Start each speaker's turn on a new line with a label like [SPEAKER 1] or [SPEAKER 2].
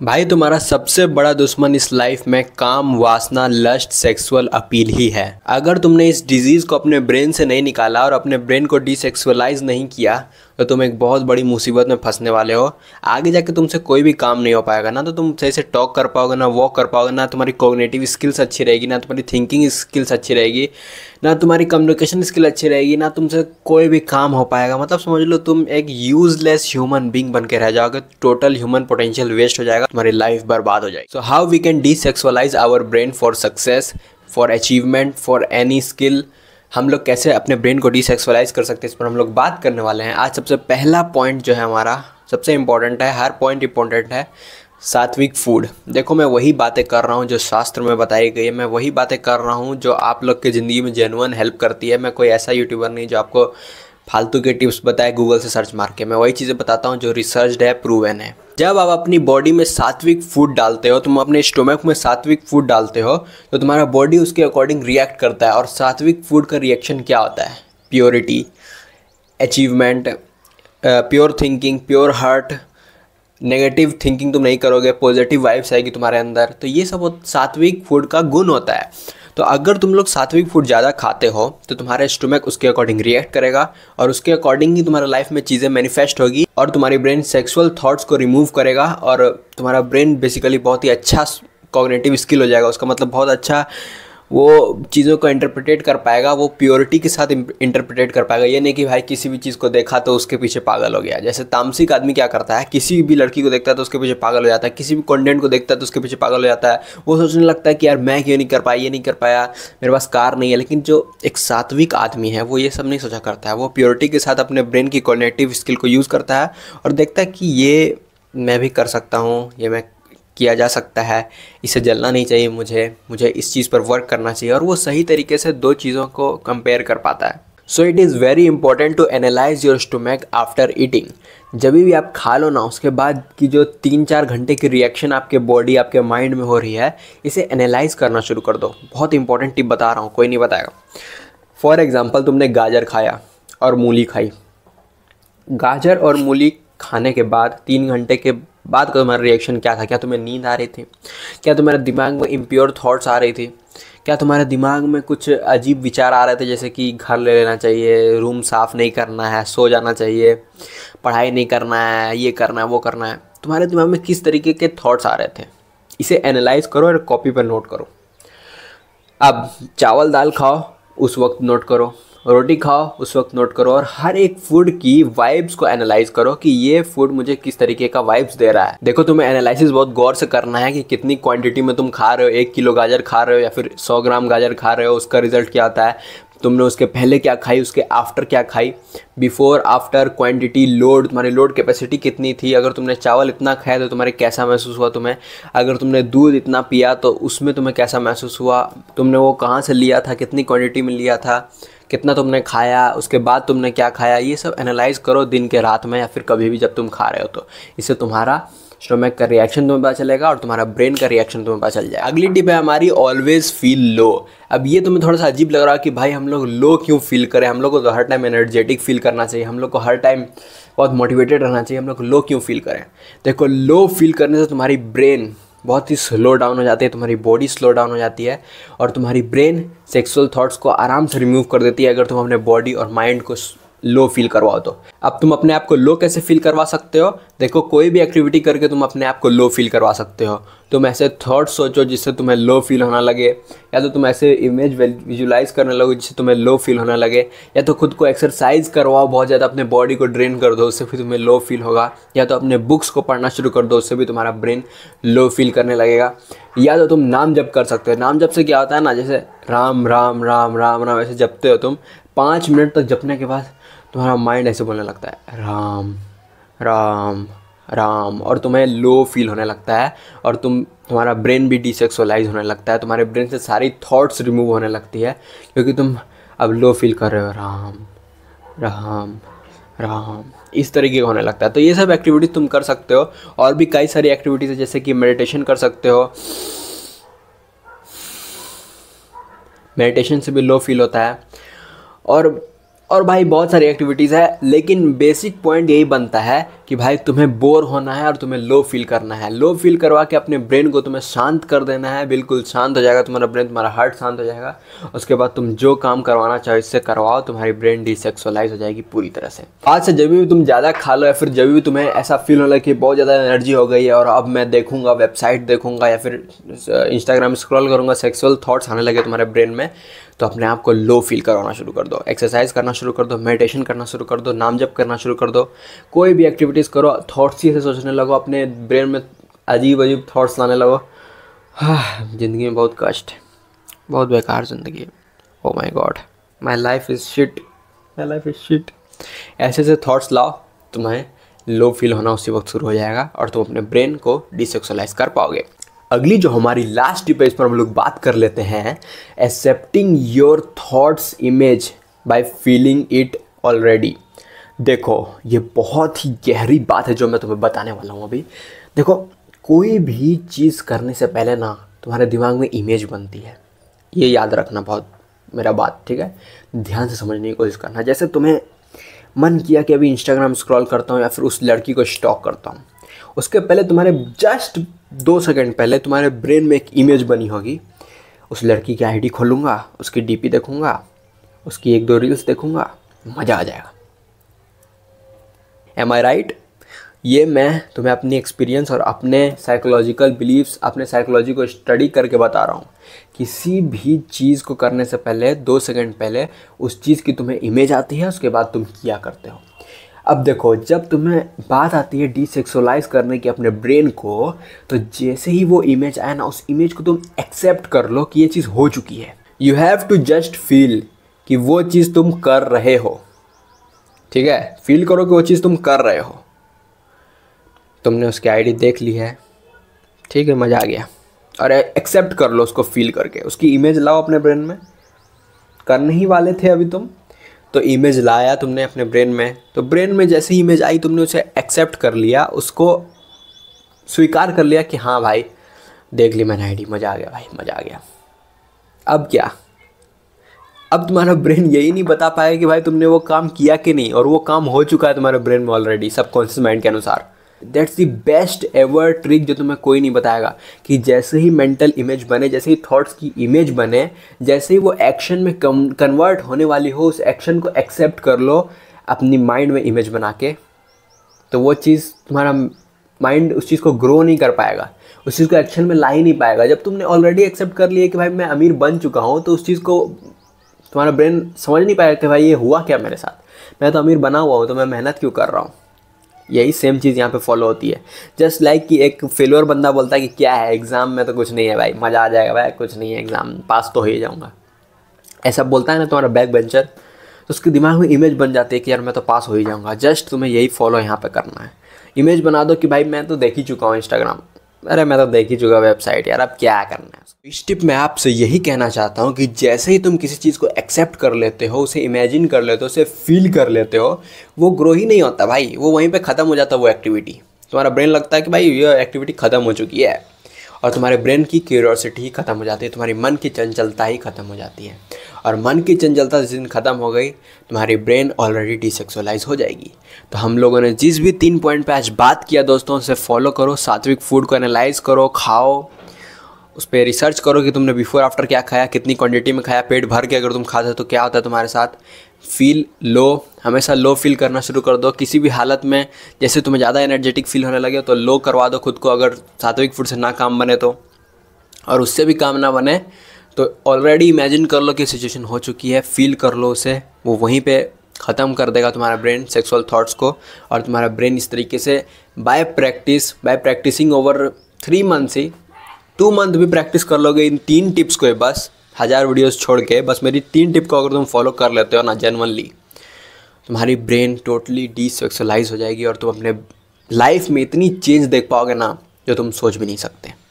[SPEAKER 1] भाई तुम्हारा सबसे बड़ा दुश्मन इस लाइफ में काम, वासना, लस्ट, सेक्सुअल अपील ही है। अगर तुमने इस डिजीज़ को अपने ब्रेन से नहीं निकाला और अपने ब्रेन को डिसेक्सुअलाइज नहीं किया तो तुम एक बहुत बड़ी मुसीबत में फंसने वाले हो। आगे जाके तुमसे कोई भी काम नहीं हो पाएगा। ना तो तुम सही से टॉक कर पाओगे, ना वॉक कर पाओगे, ना तुम्हारी कॉग्निटिव स्किल्स अच्छी रहेगी, ना तुम्हारी थिंकिंग स्किल्स अच्छी रहेगी, ना तुम्हारी कम्युनिकेशन स्किल अच्छी रहेगी, ना तुमसे कोई भी काम हो पाएगा। मतलब समझ लो तुम एक यूजलेस ह्यूमन बींग बन के रह जाओगे। टोटल ह्यूमन पोटेंशियल वेस्ट हो जाएगा, तुम्हारी लाइफ बर्बाद हो जाएगी। So how we can desexualize our brain for success, for achievement, for any skill. हम लोग कैसे अपने ब्रेन को डिसेक्सुअलाइज कर सकते हैं, इस पर हम लोग बात करने वाले हैं। आज सबसे पहला पॉइंट जो है हमारा सबसे इंपॉर्टेंट है, हर पॉइंट इंपॉर्टेंट है, सात्विक फूड। देखो मैं वही बातें कर रहा हूँ जो शास्त्र में बताई गई है, मैं वही बातें कर रहा हूँ जो आप लोग की ज़िंदगी में जेन्युइन हेल्प करती है। मैं कोई ऐसा यूट्यूबर नहीं जो आपको फालतू के टिप्स बताए गूगल से सर्च मार के। मैं वही चीज़ें बताता हूँ जो रिसर्च्ड है, प्रूवन है। जब आप अपनी बॉडी में सात्विक फूड डालते हो, तुम अपने स्टोमक में सात्विक फूड डालते हो तो तुम्हारा बॉडी उसके अकॉर्डिंग रिएक्ट करता है। और सात्विक फूड का रिएक्शन क्या होता है? Purity, achievement, pure thinking, pure heart, negative thinking तुम नहीं करोगे, पॉजिटिव वाइब्स आएगी तुम्हारे अंदर। तो ये सब सात्विक फूड का गुण होता है। तो अगर तुम लोग सात्विक फूड ज़्यादा खाते हो तो तुम्हारा स्टोमक उसके अकॉर्डिंग रिएक्ट करेगा और उसके अकॉर्डिंग ही तुम्हारा लाइफ में चीज़ें मैनिफेस्ट होगी और तुम्हारी ब्रेन सेक्सुअल थॉट्स को रिमूव करेगा और तुम्हारा ब्रेन बेसिकली बहुत ही अच्छा कॉग्निटिव स्किल हो जाएगा। उसका मतलब बहुत अच्छा वो चीज़ों को इंटरप्रिटेट कर पाएगा, वो प्योरिटी के साथ इंटरप्रिटेट कर पाएगा। ये नहीं कि भाई किसी भी चीज़ को देखा तो उसके पीछे पागल हो गया। जैसे तामसिक आदमी क्या करता है, किसी भी लड़की को देखता है तो उसके पीछे पागल हो जाता है, किसी भी कंटेंट को देखता है तो उसके पीछे पागल हो जाता है। वो सोचने लगता है कि यार मैं क्यों नहीं कर पाया, ये नहीं कर पाया, मेरे पास कार नहीं है। लेकिन जो एक सात्विक आदमी है वो ये सब नहीं सोचा करता है। वो प्योरिटी के साथ अपने ब्रेन की कॉग्निटिव स्किल को यूज़ करता है और देखता है कि ये मैं भी कर सकता हूँ, ये मैं किया जा सकता है, इसे जलना नहीं चाहिए, मुझे इस चीज़ पर वर्क करना चाहिए। और वो सही तरीके से दो चीज़ों को कंपेयर कर पाता है। So it is very important to analyse your stomach after eating. जब भी आप खा लो ना, उसके बाद की जो 3-4 घंटे की रिएक्शन आपके बॉडी, आपके माइंड में हो रही है, इसे एनालाइज करना शुरू कर दो। बहुत इंपॉर्टेंट टिप बता रहा हूँ, कोई नहीं बताएगा। फॉर एग्ज़ाम्पल तुमने गाजर खाया और मूली खाई। गाजर और मूली खाने के बाद 3 घंटे के बाद का तुम्हारा रिएक्शन क्या था? क्या तुम्हें नींद आ रही थी? क्या तुम्हारे दिमाग में इम्प्योर थॉट्स आ रही थी? क्या तुम्हारे दिमाग में कुछ अजीब विचार आ रहे थे, जैसे कि घर ले लेना चाहिए, रूम साफ़ नहीं करना है, सो जाना चाहिए, पढ़ाई नहीं करना है, ये करना है, वो करना है? तुम्हारे दिमाग में किस तरीके के थॉट्स आ रहे थे? इसे एनालाइज करो और कॉपी पर नोट करो। अब चावल दाल खाओ, उस वक्त नोट करो, रोटी खाओ उस वक्त नोट करो, और हर एक फूड की वाइब्स को एनालाइज करो कि ये फूड मुझे किस तरीके का वाइब्स दे रहा है। देखो तुम्हें एनालिसिस बहुत गौर से करना है कि कितनी क्वांटिटी में तुम खा रहे हो। 1 किलो गाजर खा रहे हो या फिर 100 ग्राम गाजर खा रहे हो, उसका रिजल्ट क्या आता है? तुमने उसके पहले क्या खाई, उसके आफ्टर क्या खाई, बिफोर आफ्टर, क्वांटिटी, लोड, तुम्हारी लोड कैपेसिटी कितनी थी। अगर तुमने चावल इतना खाया तो तुम्हारे कैसा महसूस हुआ तुम्हें? अगर तुमने दूध इतना पिया तो उसमें तुम्हें कैसा महसूस हुआ? तुमने वो कहाँ से लिया था, कितनी क्वांटिटी में लिया था, कितना तुमने खाया, उसके बाद तुमने क्या खाया? ये सब एनालाइज करो दिन के रात में या फिर कभी भी जब तुम खा रहे हो। तो इससे तुम्हारा स्टोमक का रिएक्शन तुम्हें पता चलेगा और तुम्हारा ब्रेन का रिएक्शन तुम्हें पता चल जाएगा। अगली टिप है हमारी, ऑलवेज फील लो। अब ये तुम्हें थोड़ा सा अजीब लग रहा है कि भाई हम लोग लो क्यों फील करें, हम लोग को तो हर टाइम एनर्जेटिक फील करना चाहिए, हम लोग को हर टाइम बहुत मोटिवेटेड रहना चाहिए, हम लोग लो क्यों फील करें? देखो, लो फील करने से तुम्हारी ब्रेन बहुत ही स्लो डाउन हो जाती है, तुम्हारी बॉडी स्लो डाउन हो जाती है और तुम्हारी ब्रेन सेक्सुअल थॉट्स को आराम से रिमूव कर देती है अगर तुम अपने बॉडी और माइंड को लो फील करवाओ तो। अब तुम अपने आप को लो कैसे फील करवा सकते हो? देखो, कोई भी एक्टिविटी करके तुम अपने आप को लो फील करवा सकते हो। तुम ऐसे थॉट सोचो जिससे तुम्हें लो फील होना लगे, या तो तुम ऐसे इमेज विजुलाइज करने लगो जिससे तुम्हें लो फील होने लगे, या तो खुद को एक्सरसाइज करवाओ, बहुत ज़्यादा अपने बॉडी को ड्रेन कर दो, उससे फिर तुम्हें लो फील होगा, या तो अपने बुक्स को पढ़ना शुरू कर दो, उससे भी तुम्हारा ब्रेन लो फील करने लगेगा, या तो तुम नाम जप कर सकते हो। नाम जप से क्या होता है ना, जैसे राम राम राम राम राम ऐसे जपते हो तुम, 5 मिनट तक जपने के बाद तुम्हारा माइंड ऐसे बोलने लगता है राम राम राम, और तुम्हें लो फील होने लगता है और तुम्हारा ब्रेन भी डिसेक्सुअलाइज होने लगता है। तुम्हारे ब्रेन से सारी थॉट्स रिमूव होने लगती है क्योंकि तुम अब लो फील कर रहे हो, राम राम राम, इस तरीके का होने लगता है। तो ये सब एक्टिविटीज़ तुम कर सकते हो। और भी कई सारी एक्टिविटीज़ है, जैसे कि मेडिटेशन कर सकते हो। मेडिटेशन से भी लो फील होता है। और और भाई बहुत सारी एक्टिविटीज़ है, लेकिन बेसिक पॉइंट यही बनता है कि भाई तुम्हें बोर होना है और तुम्हें लो फील करना है। लो फील करवा के अपने ब्रेन को तुम्हें शांत कर देना है, बिल्कुल शांत हो जाएगा तुम्हारा ब्रेन, तुम्हारा हार्ट शांत हो जाएगा। उसके बाद तुम जो काम करवाना चाहो इससे करवाओ, तुम्हारी ब्रेन डिसेक्सुअलाइज हो जाएगी पूरी तरह से। आज से जब भी तुम ज़्यादा खा लो या फिर जब भी तुम्हें ऐसा फील हो कि बहुत ज़्यादा एनर्जी हो गई है और अब मैं देखूंगा, वेबसाइट देखूंगा या फिर इंस्टाग्राम स्क्रॉल करूंगा, सेक्सुअल थॉट्स आने लगे तुम्हारे ब्रेन में, तो अपने आप को लो फील करवाना शुरू कर दो। एक्सरसाइज करना शुरू कर दो, मेडिटेशन करना शुरू कर दो, नाम जप करना शुरू कर दो, कोई भी एक्टिविटीज़ करो, थॉट्स ही से सोचने लगो, अपने ब्रेन में अजीब अजीब थॉट्स लाने लगो। ज़िंदगी में बहुत कष्ट है, बहुत बेकार ज़िंदगी है। Oh my God, my life is shit, my life is shit. ऐसे ऐसे थॉट्स लाओ, तुम्हें लो फील होना उसी वक्त शुरू हो जाएगा और तुम अपने ब्रेन को डिसेक्सुअलाइज कर पाओगे। अगली जो हमारी लास्ट टिप है, इस पर हम लोग बात कर लेते हैं, accepting your thoughts image by feeling it already. देखो ये बहुत ही गहरी बात है जो मैं तुम्हें बताने वाला हूँ अभी। देखो कोई भी चीज़ करने से पहले ना तुम्हारे दिमाग में इमेज बनती है, ये याद रखना बहुत मेरा बात, ठीक है? ध्यान से समझने की कोशिश करना। जैसे तुम्हें मन किया कि अभी इंस्टाग्राम स्क्रॉल करता हूँ या फिर उस लड़की को स्टॉक करता हूँ, उसके पहले तुम्हारे जस्ट 2 सेकंड पहले तुम्हारे ब्रेन में एक इमेज बनी होगी। उस लड़की की आईडी खोलूँगा, उसकी डीपी देखूँगा, उसकी 1-2 रील्स देखूँगा, मज़ा आ जाएगा। एम आई राइट? ये मैं तुम्हें अपनी एक्सपीरियंस और अपने साइकोलॉजिकल बिलीव्स, अपने साइकोलॉजी को स्टडी करके बता रहा हूँ। किसी भी चीज़ को करने से पहले 2 सेकंड पहले उस चीज़ की तुम्हें इमेज आती है, उसके बाद तुम किया करते हो। अब देखो जब तुम्हें बात आती है डिसेक्सुअलाइज करने की अपने ब्रेन को, तो जैसे ही वो इमेज आए ना, उस इमेज को तुम एक्सेप्ट कर लो कि ये चीज़ हो चुकी है। You have to just feel कि वो चीज़ तुम कर रहे हो, ठीक है? फील करो कि वो चीज़ तुम कर रहे हो। तुमने उसकी आईडी देख ली है, ठीक है, मज़ा आ गया, और एक्सेप्ट कर लो उसको फील करके। उसकी इमेज लाओ अपने ब्रेन में, करने ही वाले थे अभी तुम, तो इमेज लाया तुमने अपने ब्रेन में, तो ब्रेन में जैसे ही इमेज आई तुमने उसे एक्सेप्ट कर लिया, उसको स्वीकार कर लिया कि हाँ भाई देख ली मैंने आईडी, मज़ा आ गया भाई, मज़ा आ गया। अब क्या? अब तुम्हारा ब्रेन यही नहीं बता पाएगा कि भाई तुमने वो काम किया कि नहीं, और वो काम हो चुका है तुम्हारे ब्रेन में ऑलरेडी सबकॉन्शियस माइंड के अनुसार। That's the best ever trick जो तुम्हें कोई नहीं बताएगा, कि जैसे ही मेंटल इमेज बने, जैसे ही थॉट्स की इमेज बने, जैसे ही वो एक्शन में कन्वर्ट होने वाली हो, उस एक्शन को एक्सेप्ट कर लो अपनी माइंड में इमेज बना के, तो वो चीज़ तुम्हारा माइंड उस चीज़ को ग्रो नहीं कर पाएगा, उस चीज़ को एक्शन में ला ही नहीं पाएगा। जब तुमने ऑलरेडी एक्सेप्ट कर लिया कि भाई मैं अमीर बन चुका हूँ, तो उस चीज़ को तुम्हारा ब्रेन समझ नहीं पाएगा कि भाई ये हुआ क्या मेरे साथ, मैं तो अमीर बना हुआ हूँ, तो मैं मेहनत क्यों कर रहा हूँ। यही सेम चीज़ यहाँ पे फॉलो होती है। जस्ट लाइक कि एक फेलियर बंदा बोलता है कि क्या है एग्ज़ाम में, तो कुछ नहीं है भाई, मज़ा आ जाएगा भाई, कुछ नहीं है, एग्ज़ाम पास तो हो ही जाऊँगा, ऐसा बोलता है ना तुम्हारा बैक बेंचर, तो उसके दिमाग में इमेज बन जाती है कि यार मैं तो पास हो ही जाऊँगा। जस्ट तुम्हें यही फॉलो यहाँ पे करना है। इमेज बना दो कि भाई मैं तो देख ही चुका हूँ इंस्टाग्राम, अरे मैं तो देख ही चुका वेबसाइट, यार अब क्या करना है। इस टिप में आपसे यही कहना चाहता हूँ कि जैसे ही तुम किसी चीज़ को एक्सेप्ट कर लेते हो, उसे इमेजिन कर लेते हो, उसे फील कर लेते हो, वो ग्रो ही नहीं होता भाई, वो वहीं पे ख़त्म हो जाता है वो एक्टिविटी। तुम्हारा ब्रेन लगता है कि भाई ये एक्टिविटी ख़त्म हो चुकी है, और तुम्हारे ब्रेन की क्यूरियोसिटी ही ख़त्म हो जाती है, तुम्हारी मन की चंचलता ही ख़त्म हो जाती है। और मन की चंचलता जिस दिन ख़त्म हो गई, तुम्हारी ब्रेन ऑलरेडी डिसेक्सुअलाइज हो जाएगी। तो हम लोगों ने जिस भी 3 पॉइंट पे आज बात किया दोस्तों, उसे फॉलो करो। सात्विक फूड को एनालाइज करो, खाओ, उस पर रिसर्च करो कि तुमने बिफोर आफ्टर क्या खाया, कितनी क्वांटिटी में खाया, पेट भर के अगर तुम खाते हो तो क्या होता है तुम्हारे साथ। फील लो, हमेशा लो फील करना शुरू कर दो किसी भी हालत में। जैसे तुम्हें ज़्यादा एनर्जेटिक फील होने लगे तो लो करवा दो खुद को, अगर सात्विक फूड से ना काम बने तो। और उससे भी काम ना बने तो ऑलरेडी इमेजिन कर लो कि सिचुएशन हो चुकी है, फील कर लो उसे, वो वहीं पे ख़त्म कर देगा तुम्हारा ब्रेन सेक्सुअल थॉट्स को। और तुम्हारा ब्रेन इस तरीके से बाय प्रैक्टिसिंग ओवर 3 मंथ्स ही 2 मंथ भी प्रैक्टिस कर लोगे इन 3 टिप्स को, बस 1000 वीडियोस छोड़ के बस मेरी 3 टिप को अगर तुम फॉलो कर लेते हो ना जेन्युइनली, तुम्हारी ब्रेन टोटली डिसेक्सुअलाइज हो जाएगी और तुम अपने लाइफ में इतनी चेंज देख पाओगे ना जो तुम सोच भी नहीं सकते।